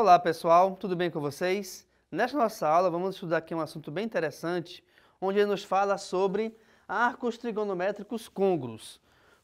Olá pessoal, tudo bem com vocês? Nesta nossa aula vamos estudar aqui um assunto bem interessante, onde ele nos fala sobre arcos trigonométricos côngruos.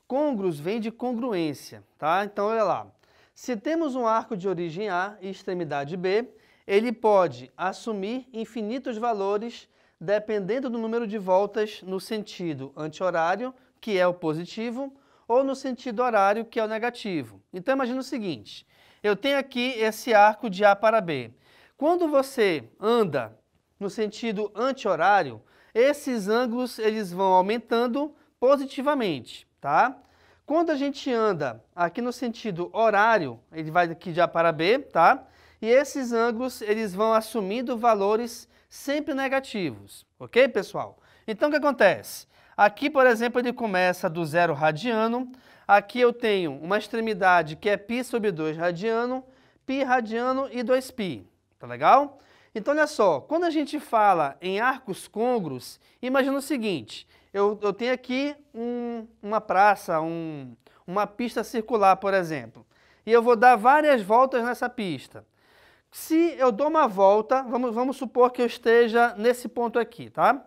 Côngruos vem de congruência, tá? Então olha lá, se temos um arco de origem A e extremidade B, ele pode assumir infinitos valores dependendo do número de voltas no sentido anti-horário, que é o positivo, ou no sentido horário, que é o negativo. Então imagina o seguinte, eu tenho aqui esse arco de A para B. Quando você anda no sentido anti-horário, esses ângulos eles vão aumentando positivamente, tá? Quando a gente anda aqui no sentido horário, ele vai aqui de A para B, tá? E esses ângulos eles vão assumindo valores sempre negativos, ok, pessoal? Então o que acontece? Aqui, por exemplo, ele começa do 0 radiano. Aqui eu tenho uma extremidade que é π sobre 2 radiano, π radiano e 2π. Tá legal? Então, olha só, quando a gente fala em arcos côngruos, imagina o seguinte, eu tenho aqui uma praça, uma pista circular, por exemplo, e eu vou dar várias voltas nessa pista. Se eu dou uma volta, vamos supor que eu esteja nesse ponto aqui, tá?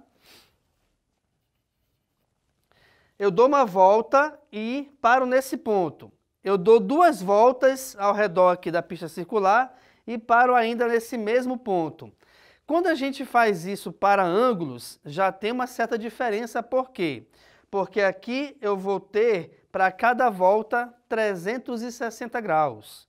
Eu dou uma volta e paro nesse ponto. Eu dou duas voltas ao redor aqui da pista circular e paro ainda nesse mesmo ponto. Quando a gente faz isso para ângulos, já tem uma certa diferença. Por quê? Porque aqui eu vou ter, para cada volta, 360 graus.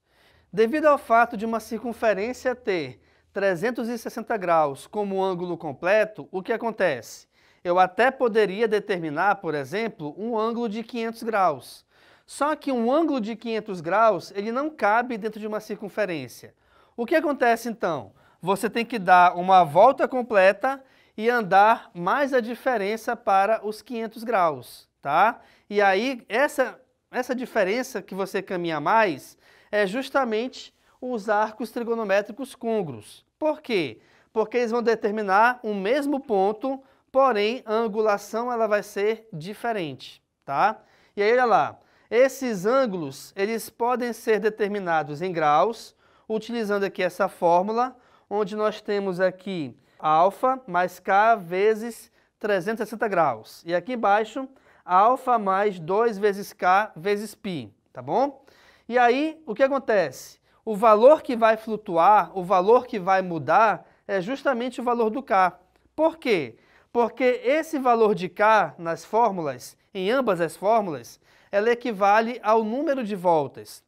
Devido ao fato de uma circunferência ter 360 graus como ângulo completo, o que acontece? Eu até poderia determinar, por exemplo, um ângulo de 500 graus. Só que um ângulo de 500 graus, ele não cabe dentro de uma circunferência. O que acontece então? Você tem que dar uma volta completa e andar mais a diferença para os 500 graus, tá? E aí, essa diferença que você caminha mais é justamente os arcos trigonométricos côngruos. Por quê? Porque eles vão determinar o mesmo ponto, porém, a angulação ela vai ser diferente, tá? E aí, olha lá, esses ângulos, eles podem ser determinados em graus, utilizando aqui essa fórmula, onde nós temos aqui alfa mais k vezes 360 graus. E aqui embaixo, alfa mais 2 vezes k vezes π, tá bom? E aí, o que acontece? O valor que vai flutuar, o valor que vai mudar, é justamente o valor do k. Por quê? Porque esse valor de k nas fórmulas, em ambas as fórmulas, ela equivale ao número de voltas.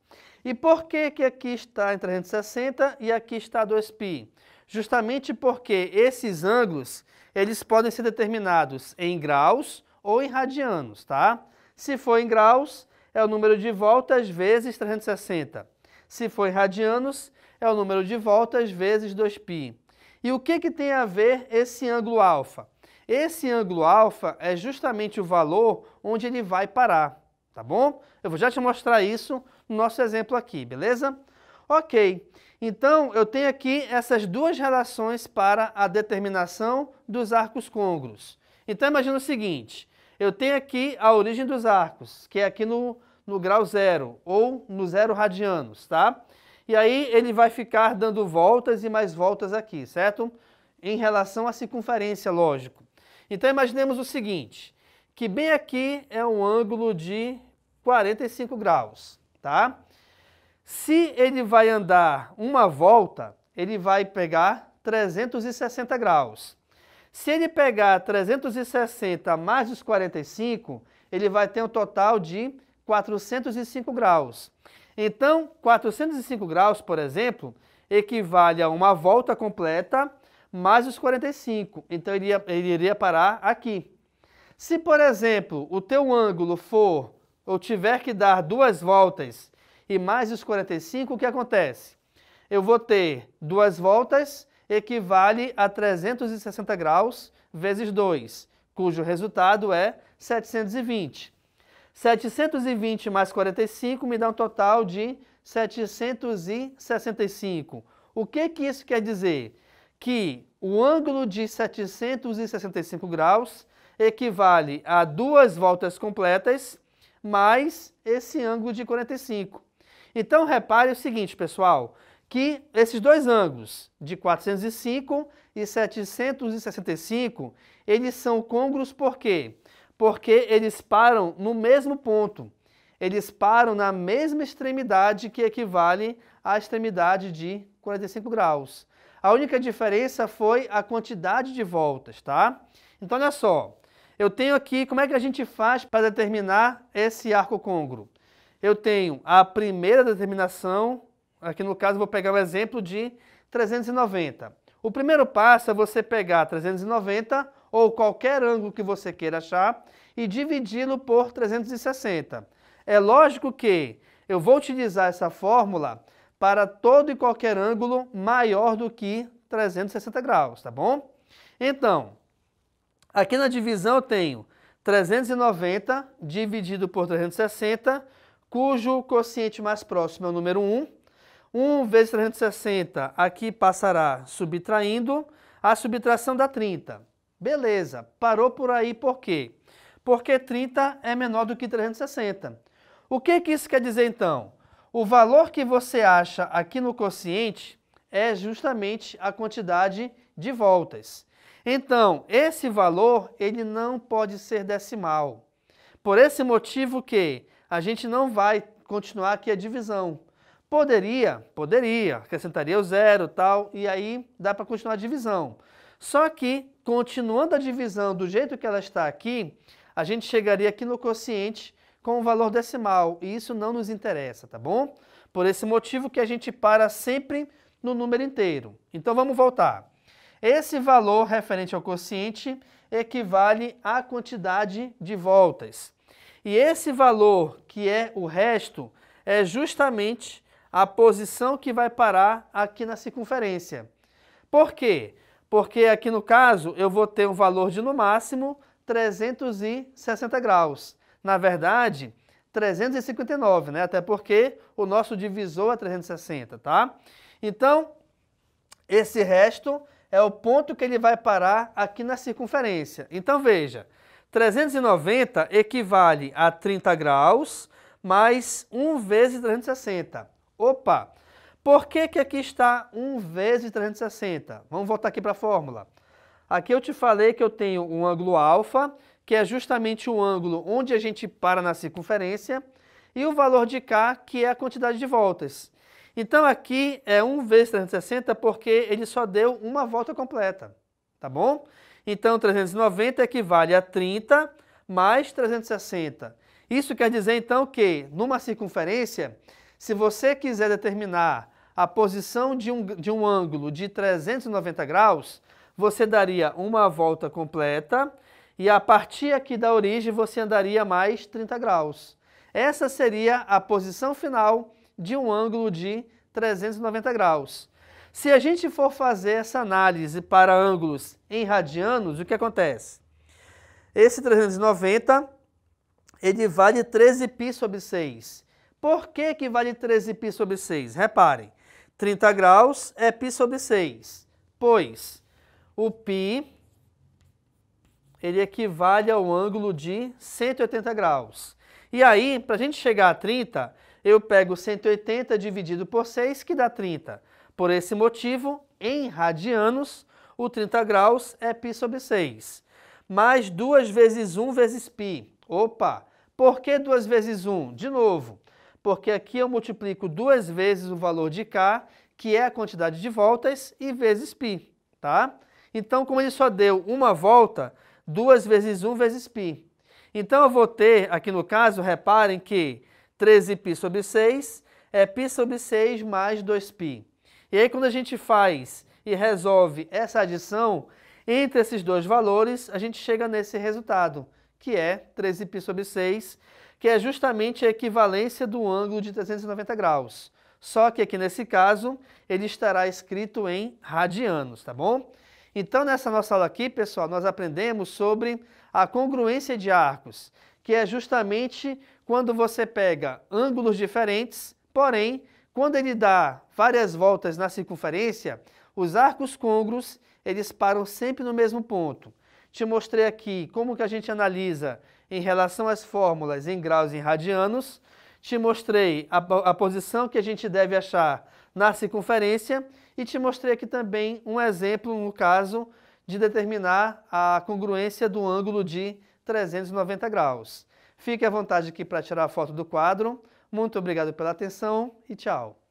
E por que que aqui está em 360 e aqui está 2π? Justamente porque esses ângulos, eles podem ser determinados em graus ou em radianos, tá? Se for em graus, é o número de voltas vezes 360. Se for em radianos, é o número de voltas vezes 2π. E o que tem a ver esse ângulo alfa? Esse ângulo alfa é justamente o valor onde ele vai parar, tá bom? Eu vou já te mostrar isso no nosso exemplo aqui, beleza? Ok, então eu tenho aqui essas duas relações para a determinação dos arcos côngruos. Então imagina o seguinte, eu tenho aqui a origem dos arcos, que é aqui no grau 0, ou no 0 radianos, tá? E aí ele vai ficar dando voltas e mais voltas aqui, certo? Em relação à circunferência, lógico. Então imaginemos o seguinte, que bem aqui é um ângulo de 45 graus, tá? Se ele vai andar uma volta, ele vai pegar 360 graus. Se ele pegar 360 mais os 45, ele vai ter um total de 405 graus. Então, 405 graus, por exemplo, equivale a uma volta completa mais os 45. Então, ele iria parar aqui. Se, por exemplo, o teu ângulo for, ou tiver que dar duas voltas e mais os 45, o que acontece? Eu vou ter duas voltas, equivale a 360 graus vezes 2, cujo resultado é 720. 720 mais 45 me dá um total de 765. O que isso quer dizer? Que o ângulo de 765 graus equivale a duas voltas completas mais esse ângulo de 45. Então, repare o seguinte, pessoal, que esses dois ângulos, de 405 e 765, eles são côngruos por quê? Porque eles param no mesmo ponto. Eles param na mesma extremidade que equivale à extremidade de 45 graus. A única diferença foi a quantidade de voltas, tá? Então, olha só. Eu tenho aqui, como é que a gente faz para determinar esse arco côngruo? Eu tenho a primeira determinação, aqui no caso vou pegar o exemplo de 390. O primeiro passo é você pegar 390 ou qualquer ângulo que você queira achar e dividi-lo por 360. É lógico que eu vou utilizar essa fórmula para todo e qualquer ângulo maior do que 360 graus, tá bom? Então, aqui na divisão eu tenho 390 dividido por 360, cujo quociente mais próximo é o número 1. 1 vezes 360, aqui passará subtraindo, a subtração dá 30. Beleza, parou por aí por quê? Porque 30 é menor do que 360. O que isso quer dizer então? O valor que você acha aqui no quociente é justamente a quantidade de voltas. Então, esse valor ele não pode ser decimal. Por esse motivo que a gente não vai continuar aqui a divisão. Poderia, acrescentaria o zero e tal, e aí dá para continuar a divisão. Só que, continuando a divisão do jeito que ela está aqui, a gente chegaria aqui no quociente com o valor decimal, e isso não nos interessa, tá bom? Por esse motivo que a gente para sempre no número inteiro. Então vamos voltar. Esse valor referente ao quociente equivale à quantidade de voltas. E esse valor, que é o resto, é justamente a posição que vai parar aqui na circunferência. Por quê? Porque aqui no caso eu vou ter um valor de no máximo 360 graus. Na verdade, 359, né? Até porque o nosso divisor é 360, tá? Então, esse resto é o ponto que ele vai parar aqui na circunferência. Então, veja, 390 equivale a 30 graus mais 1 vezes 360. Opa! Por que aqui está 1 vezes 360? Vamos voltar aqui para a fórmula. Aqui eu te falei que eu tenho um ângulo alfa, que é justamente o ângulo onde a gente para na circunferência, e o valor de K, que é a quantidade de voltas. Então aqui é 1 vezes 360 porque ele só deu uma volta completa, tá bom? Então 390 equivale a 30 mais 360. Isso quer dizer então que numa circunferência, se você quiser determinar a posição de um ângulo de 390 graus, você daria uma volta completa e a partir aqui da origem você andaria mais 30 graus. Essa seria a posição final de um ângulo de 390 graus. Se a gente for fazer essa análise para ângulos em radianos, o que acontece? Esse 390, ele vale 13π sobre 6. Por que vale 13π sobre 6? Reparem, 30 graus é π sobre 6, pois o π ele equivale ao ângulo de 180 graus. E aí, para a gente chegar a 30, eu pego 180 dividido por 6, que dá 30. Por esse motivo, em radianos, o 30 graus é π sobre 6. Mais 2 vezes 1 vezes π. Opa! Por que 2 vezes 1? De novo, porque aqui eu multiplico 2 vezes o valor de K, que é a quantidade de voltas, e vezes π, tá? Então, como ele só deu uma volta, 2 vezes 1 vezes π. Então, eu vou ter, aqui no caso, reparem que 13π sobre 6 é π sobre 6 mais 2π. E aí, quando a gente faz e resolve essa adição, entre esses dois valores, a gente chega nesse resultado, que é 13π sobre 6, que é justamente a equivalência do ângulo de 390 graus. Só que aqui nesse caso, ele estará escrito em radianos, tá bom? Então, nessa nossa aula aqui, pessoal, nós aprendemos sobre a congruência de arcos, que é justamente quando você pega ângulos diferentes, porém, quando ele dá várias voltas na circunferência, os arcos côngruos, eles param sempre no mesmo ponto. Te mostrei aqui como que a gente analisa em relação às fórmulas em graus e em radianos. te mostrei a posição que a gente deve achar na circunferência e te mostrei aqui também um exemplo, no caso, de determinar a congruência do ângulo de 390 graus. Fique à vontade aqui para tirar a foto do quadro. Muito obrigado pela atenção e tchau!